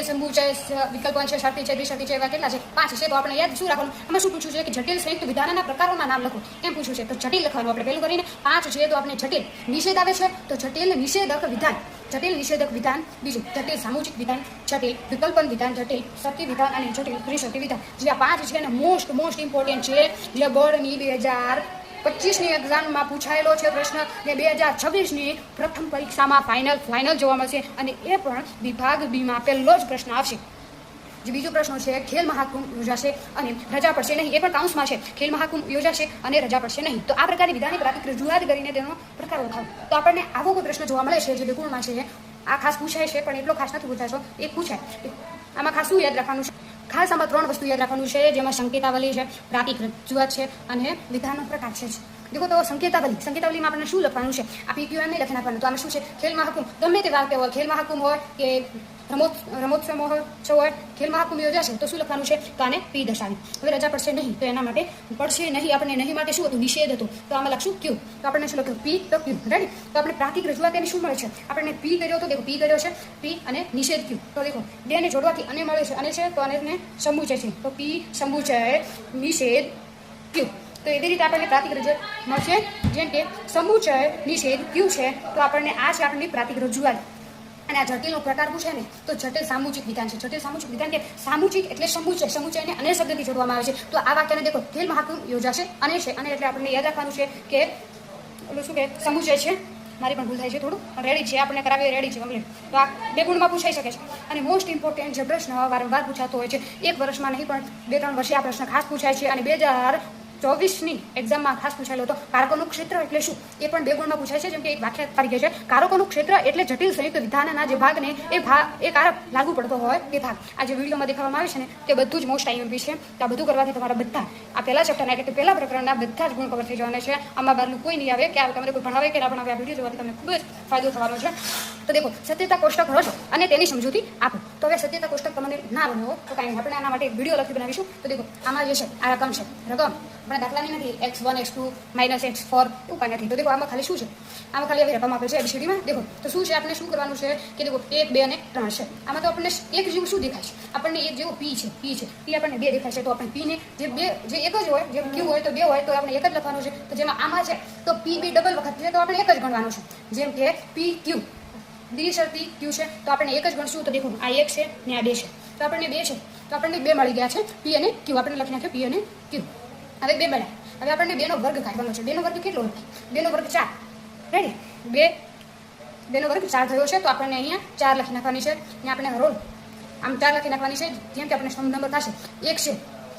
સમૂચય વિકલ્પો છે, શરતી છે, દ્વિશરતી છે, એવા કેટલા છે? 5 છે. તો આપણે યાદ શું રાખવાનું? આમાં શું પૂછ્યું છે કે જટિલ સંયુક્ત વિધાનના પ્રકારોના નામ લખો એમ પૂછ્યું છે. તો જટિલ લખવાનું આપણે પહેલું કરીને. 5 છે તો આપણે જટિલ નિષેધ આવે છે તો જટિલ નિષેધક વિધાન, જટિલ નિષેધક વિધાન. બીજું જટિલ સામૂહિક વિધાન, જટિલ વિકલ્પન વિધાન, જટિલ શરતી વિધાન અને જટિલ દ્વિશરતી વિધાન. જે આ 5 છે ને મોસ્ટ ઇમ્પોર્ટન્ટ છે, જે બોર્ડની 2025ની એક્ઝામમાં પૂછાયેલો છે પ્રશ્ન ને 2026ની પ્રથમ પરીક્ષામાં ફાઇનલ જોવા મળશે અને એ પણ વિભાગ બીમાં પહેલો જ પ્રશ્ન આવશે. જે બીજો પ્રશ્ન છે, ખેલ મહાકુંભ યોજાશે અને રજા પડશે નહીં. એ પણ કાઉન્સમાં છે, ખેલ મહાકુંભ યોજાશે અને રજા પડશે નહીં. તો આ પ્રકારની વિધાનની પ્રાથમિક રજૂઆત કરીને તેનો પ્રકાર ઓળખાવો. તો આપણને આવો કોઈ પ્રશ્ન જોવા મળે છે જે બેગુણમાં છે. આ ખાસ પૂછાય છે પણ એટલો ખાસ નથી પૂછાશો, એક પૂછાય. આમાં ખાસ શું યાદ રાખવાનું છે? ખાસ આમાં 3 વસ્તુ યાદ રાખવાનું છે, જેમાં સંકેતાવલી છે, પ્રાતિક રજૂઆત છે અને વિધાનનો પ્રકાર છે. દેખો તો સંકેતાવલીમાં આપણને શું લખવાનું છે? આ PQM નહીં લખી નાખવાનું. તો આમાં શું છે? ખેલ મહાકુંભ ગમે તે વાક્ય હોય, ખેલ મહાકુંભ હોય કે રમોત્સવ હોય, ખેલ મહાકુંભ યોજાશે તો શું લખવાનું છે? તો આને P દર્શાવી. હવે રજા પડશે નહીં તો એના માટે પડશે નહીં, આપણે નહીં માટે શું હતું? નિષેધ હતું. તો આમાં લખશું Q. તો આપણને શું લખ્યું? P તો Q. રેડી? તો આપણે પ્રાતિક રજૂઆત એની શું મળે છે? આપણને P કર્યો તો દેખો P કર્યો છે, P અને નિષેધ Q. તો દેખો બેને જોડવાથી અને મળે છે, અને છે તો આને સમૂચય છે. તો P સમૂચય નિષેધ Q. તો એવી રીતે આપણને પ્રાતિક રજૂઆત મળશે. જેમ કે સમૂચય નિષેધ Q છે તો આપણને આ છે આપણી પ્રાતિક રજૂઆત. અને આ જટિલનો પ્રકાર પૂછે ને તો જટિલ સામૂહિક વિધાન છે. જટિલ સામૂહિક વિધાન કે સામૂહિક એટલે સમૂચયને અને શબ્દથી જોડવામાં આવે છે. તો આ વાક્યને દેખો ખેલ મહાકુંભ યોજાશે અને છે, અને એટલે આપણને યાદ રાખવાનું છે કે ઓલું શું કે સમૂચય છે. મારી પણ ભૂલ થાય છે થોડું, રેડી છે, આપણે કરાવીએ રેડી છે કમ્પ્લીટ. તો આ 2 ગુણમાં પૂછાઈ શકે છે. અને મોસ્ટ ઇમ્પોર્ટન્ટ જે પ્રશ્ન વારંવાર પૂછાતો હોય છે, એક વર્ષમાં નહીં પણ 2-3 વર્ષે આ પ્રશ્ન ખાસ પૂછાય છે. અને 2024ની એક્ઝામમાં ખાસ પૂછાયેલો હતો કારકોનું ક્ષેત્ર એટલે શું? એ પણ 2 ગુણમાં પૂછાય છે. જેમ કે એક વાક્ય તરીકે છે, કારકોનું ક્ષેત્ર એટલે જટિલ સંયુક્ત વિધાનના જે ભાગને એ કારક લાગુ પડતો હોય એ ભાગ. આ જે વિડીયોમાં દેખાવામાં આવે છે ને તે બધું જ મોસ્ટ IMP છે. તો આ બધું કરવાથી તમારા બધા આ પહેલા ચેપ્ટરના એટલે કે પહેલા પ્રકરણના બધા જ ગુણ કવર થઈ જવાના છે. આમાં બહારનું કોઈ નહીં આવે કે તમને કોઈ ભણાવે કે ના ભણાવે. આ વિડીયો જોવાથી તમને ખૂબ જ ફાયદો થવાનો છે. તો દેખો સત્યતા કોષ્ટક રચો અને તેની સમજૂતી આપો. તો હવે સત્યતા કોષ્ટક તમને ના બનાવો તો કાંઈ આપણે આના માટે વિડીયો લખી બનાવીશું. તો દેખો આમાં જે છે આ રકમ છે, રકમ આપણે દાખલાની નથી x1 x2 -x4 એવું કાંઈ નથી. તો દેખો આમાં ખાલી શું છે? આમાં ખાલી આવી રકમ આપેલ છે ABCDમાં. દેખો તો શું છે? આપણે શું કરવાનું છે કે દેખો 1 2 અને 3 છે. આમાં તો આપણને એક જેવું શું દેખાય છે? આપણને એક જેવું P છે. P આપણને 2 દેખાય છે. તો આપણે P ને જે એક જ હોય, જે Q હોય તો 2 હોય તો આપણે એક જ લખવાનું છે. તો જેમાં આમાં છે તો P ડબલ વખત છે તો આપણે એક જ ગણવાનું છે. જેમ કે PQ દ્વિશરતી Q છે તો આપણે એક જ ગણશું. તો દેખો આ 1 છે ને આ 2 છે તો આપણને 2 છે તો આપણને 2 મળી ગયા છે. P અને Q આપણે લખી નાખ્યો P અને Q. હવે 2 મળ્યા. હવે આપણને 2 નો વર્ગ કાઢવાનો છે. 2 નો વર્ગ કેટલો હોય? 2 નો વર્ગ 4. રેડી? 2 નો વર્ગ 4 થયો છે તો આપણને અહીંયા 4 લખી નાખવાની છે. અહીંયા આપણે રોલ આમ 4 લખી નાખવાની છે. જેમ કે આપણે સ્તંભ નંબર થશે 1 છે.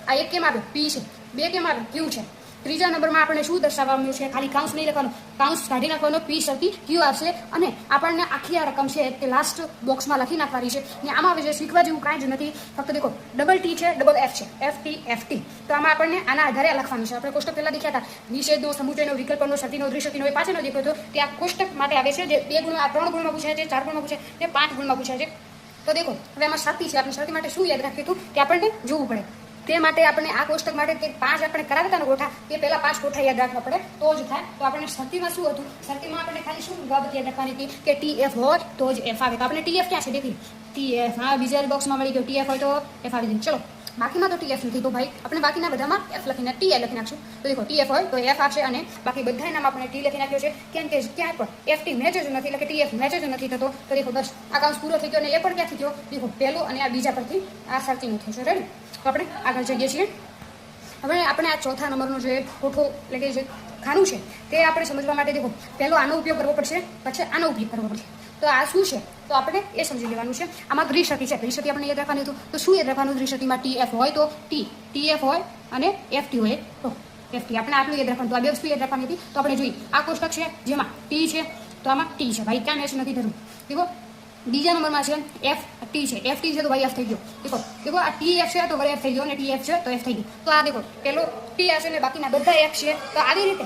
આ 1 કેમ આવ્યો? P છે. 2 કેમ આવ્યો? Q છે. ત્રીજા નંબરમાં આપણે શું દર્શાવવાનું છે? ખાલી કાઉન્સ નહીં લખવાનું, કાઉન્સ કાઢી નાખવાનો. P શરતી Q આવશે અને આપણને આખી આ રકમ છે તે લાસ્ટ બોક્સમાં લખી નાખવાની છે. અને આમાં જે શીખવા જેવું કાંઈ જ નથી. ફક્ત દેખો ડબલ T છે, ડબલ F છે, FT. તો આમાં આપણને આના આધારે લખવાનું છે. આપણે કોષ્ટક પહેલા દેખ્યા હતા નિષેધનો, સમૂચયનો, વિકલ્પનો, શરતીનો, દ્વિશરતીનો. એ પાછળનો દેખ્યો હતો તે આ કોષ્ટક માટે આવે છે. જે 2 ગુણ, 3 ગુણમાં પૂછાય છે, 4 ગુણમાં પૂછાય છે, 5 ગુણમાં પૂછાય છે. તો દેખો હવે આમાં શરતી છે. આપણે શરતી માટે શું યાદ રાખ્યું હતું કે આપણને જોવું પડે. તે માટે આપણે આ કોષ્ટક માટે કે 5 આપણે કરાવ્યા હતા ને ગોઠા, તે પહેલા 5 ગોઠા યાદ રાખવા પડે તો જ થાય. તો આપણે શરતીમાં શું હતું? શરતીમાં આપણને ખાલી શું બાબત યાદ રાખવાની હતી કે TF હોય તો જ F આવે. તો આપણે TF ક્યાં છે? દેખી TF. હા, બીજા બોક્સમાં મળી ગયો. TF હોય તો F આવી જાય. ચલો બાકીમાં તો TF નથી તો ભાઈ આપણે બાકીના બધામાં F લખીને TI લખી નાખશું. તો દેખો TF હોય તો F આવશે અને બાકી બધા નામ આપણે T લખી નાખ્યો છે. કેમ કે ક્યાંય પણ FT મેચ જ નથી એટલે કે TF મેચ જ નથી થતો. તો દેખો બસ આ કાઉન્સ પૂરો થઈ ગયો. અને એ પણ ક્યાંથી થયો? દેખો પહેલું અને આ બીજા પરથી આ શરતીનું થયું છે. રેડી? તો આપણે આગળ જઈએ છીએ. હવે આપણે આ ચોથા નંબરનો જે કોઠો એટલે કે જે ખાનું છે તે આપણે સમજવા માટે દેખો પહેલો આનો ઉપયોગ કરવો પડશે, પછી આનો ઉપયોગ કરવો પડશે. તો આ શું છે તો આપણે એ સમજી લેવાનું છે. આમાં દ્વિશરતી છે. દ્વિશરતી આપણે યાદ રાખવાનું હતું. તો શું યાદ રાખવાનું? દ્વિશરતીમાં TF હોય તો TF હોય અને FT હોય તો FT. આપણે આટલું યાદ રાખવાનું. તો આ 2 વસ્તુ યાદ રાખવાની હતી. તો આપણે જોઈએ આ કોષ્ટક છે જેમાં T છે તો આમાં T છે. ભાઈ ક્યાં મેચ નથી થતું. દેખો બીજા નંબરમાં છે FT છે. FT છે તો ભાઈ F થઈ ગયો. દેખો આ TF છે તો ભાઈ F થઈ ગયો અને TF છે તો F થઈ ગયું. તો આ દેખો પેલો T હશે ને બાકીના બધા F છે. તો આવી રીતે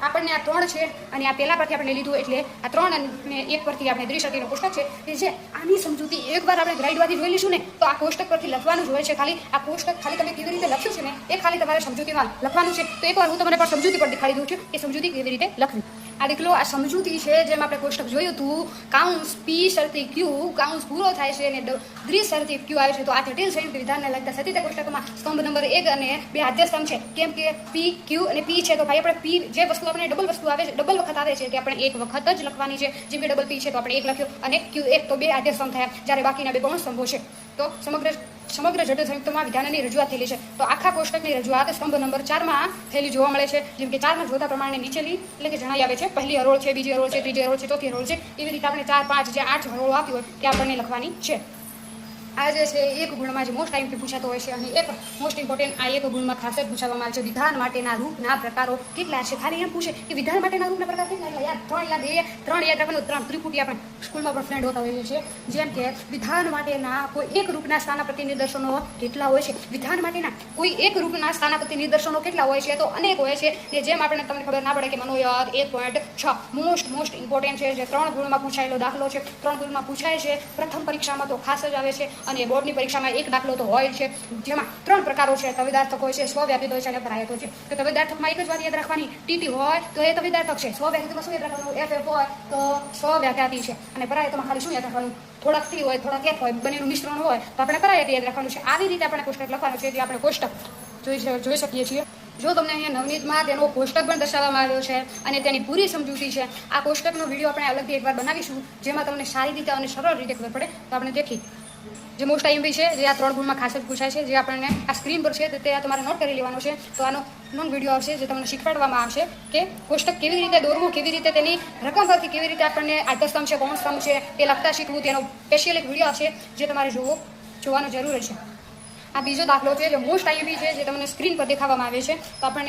આપણને આ 3 છે અને આ પહેલા પરથી આપણે લીધું એટલે આ 3 અને 1 પરથી આપણે દ્વિશરતીનો કોષ્ટક છે તે છે. આની સમજૂતી એકવાર આપણે ગ્રાઇડમાંથી જોઈ લઈશું ને તો આ કોષ્ટક પરથી લખવાનું જ હોય છે. ખાલી આ કોષ્ટક ખાલી તમે કેવી રીતે લખ્યું છે ને એ ખાલી તમારે સમજૂતીમાં લખવાનું છે. તો એકવાર હું તમને પણ સમજૂતી પર દેખાડી દઉં છું કે સમજૂતી કેવી રીતે લખવી. આ દીકલો આ સમજૂતી છે, જેમ આપણે કોષ્ટક જોયું હતું, કાઉન્સ પી શરતી ક્યુ, કાઉન્સ પૂરો થાય છે અને દ્વિ શરતી ક્યુ આવે છે. તો આ જટિલ સંયુક્ત વિધાનને લગતા સતીતા કોષ્ટકમાં સ્તંભ નંબર 1 અને 2 આદ્ય સ્તંભ છે. કેમ કે પી ક્યુ અને પી છે, તો ભાઈ આપણે પી જે વસ્તુ આપણે ડબલ વસ્તુ આવે છે, ડબલ વખત આવે છે, તે આપણે એક વખત જ લખવાની છે. જેમ કે ડબલ પી છે તો આપણે 1 લખ્યો અને ક્યુ 1 તો 2 આદ્ય સ્તંભ થયા, જ્યારે બાકીના 2 ગૌણ સ્તંભો છે. તો સમગ્ર જટિલ સંયુક્તમાં વિધાનની રજૂઆત થયેલી છે. તો આખા કોષ્ટકની રજૂઆત સ્તંભ નંબર 4માં થયેલી જોવા મળે છે. જેમ કે 4માં જોતા પ્રમાણે નીચેલી એટલે કે જણાઈ આવે છે. પહેલી હરોળ છે, બીજી હરોળ છે, ત્રીજી હરોળ છે, ચોથી હરોળ છે. એવી રીતે આપણે 4, 5 જે 8 હરોળો આપી હોય તે આપણને લખવાની છે. આ જે છે એક ગુણમાં જે મોસ્ટ ટાઈમથી પૂછાતો હોય છે, અને એક મોસ્ટ ઇમ્પોર્ટન્ટ આ એક ગુણમાં ખાસ જ પૂછવામાં આવે છે. વિધાન માટેના રૂપના પ્રકારો કેટલા છે? ખાલી એમ પૂછે કે વિધાન માટેના રૂપના પ્રકાર કેટલા? યાદ 3 યાદ રાખવાનું. 3 ત્રિપુટી આપણે સ્કૂલમાં પણ ફ્રેન્ડ હોતા હોઈએ છીએ. જેમ કે વિધાન માટેના કોઈ એક રૂપના સ્થાનાપતિ નિદર્શનો કેટલા હોય છે? વિધાન માટેના કોઈ એક રૂપના સ્થાનાપતિ નિદર્શનો કેટલા હોય છે? તો અનેક હોય છે. કે જેમ આપણે તમને ખબર ના પડે કે મનોયાદ 1.6 મોસ્ટ ઇમ્પોર્ટન્ટ છે, જે 3 ગુણમાં પૂછાયેલો દાખલો છે. 3 ગુણમાં પૂછાય છે. પ્રથમ પરીક્ષામાં તો ખાસ જ આવે છે, અને બોર્ડની પરીક્ષામાં એક દાખલો તો હોય છે, જેમાં 3 પ્રકારો છે. તવિદાર્થક હોય છે, સ્વવ્યાપિત હોય છે અને પરાયત હોય છે. તો તવિદાર્થકમાં એક જ વાત યાદ રાખવાની, ટીટી હોય તો એ તવિદાર્થક છે. સ્વવ્યાપિતમાં શું યાદ રાખવાનું? એફ હોય તો સ્વવ્યાખ્યાતિ છે. અને પરાયતમાં ખાલી શું યાદ રાખવાનું? થોડાક ટી હોય, થોડાક એફ હોય, બંનેનું મિશ્રણ હોય તો આપણે પરાયત યાદ રાખવાનું છે. આવી રીતે આપણે કોષ્ટક લખવાનું છે. જે આપણે કોષ્ટક જોઈ શકીએ છીએ. જો તમને અહીંયા નવનીતમાં તેનો કોષ્ટક પણ દર્શાવવામાં આવ્યો છે અને તેની પૂરી સમજૂતી છે. આ કોષ્ટકનો વિડીયો આપણે અલગથી એકવાર બનાવીશું, જેમાં તમને સારી રીતે અને સરળ રીતે ખબર પડે. તો આપણે દેખી જે મોસ્ટ આઈએમપી છે, જે આ 3 ગુણમાં ખાસ જ પૂછાય છે, જે આપણને આ સ્ક્રીન પર છે તે તમારે નોટ કરી લેવાનો છે. તો આનો નોન વિડીયો આવશે, જે તમને શીખવાડવામાં આવશે કે કોષ્ટક કેવી રીતે દોરવું, કેવી રીતે તેની રકમ પરથી કેવી રીતે આપણને આદ્યસ્તંભ છે, ગૌણ સ્તંભ છે તે લખતા શીખવું. તેનો સ્પેશિયલ એક વિડીયો આવશે, જે તમારે જોવાનો જરૂર છે. આ બીજો દાખલો છે, જે મોસ્ટ આઈએમપી છે, જે તમને સ્ક્રીન પર દેખાડવામાં આવે છે. તો આપણને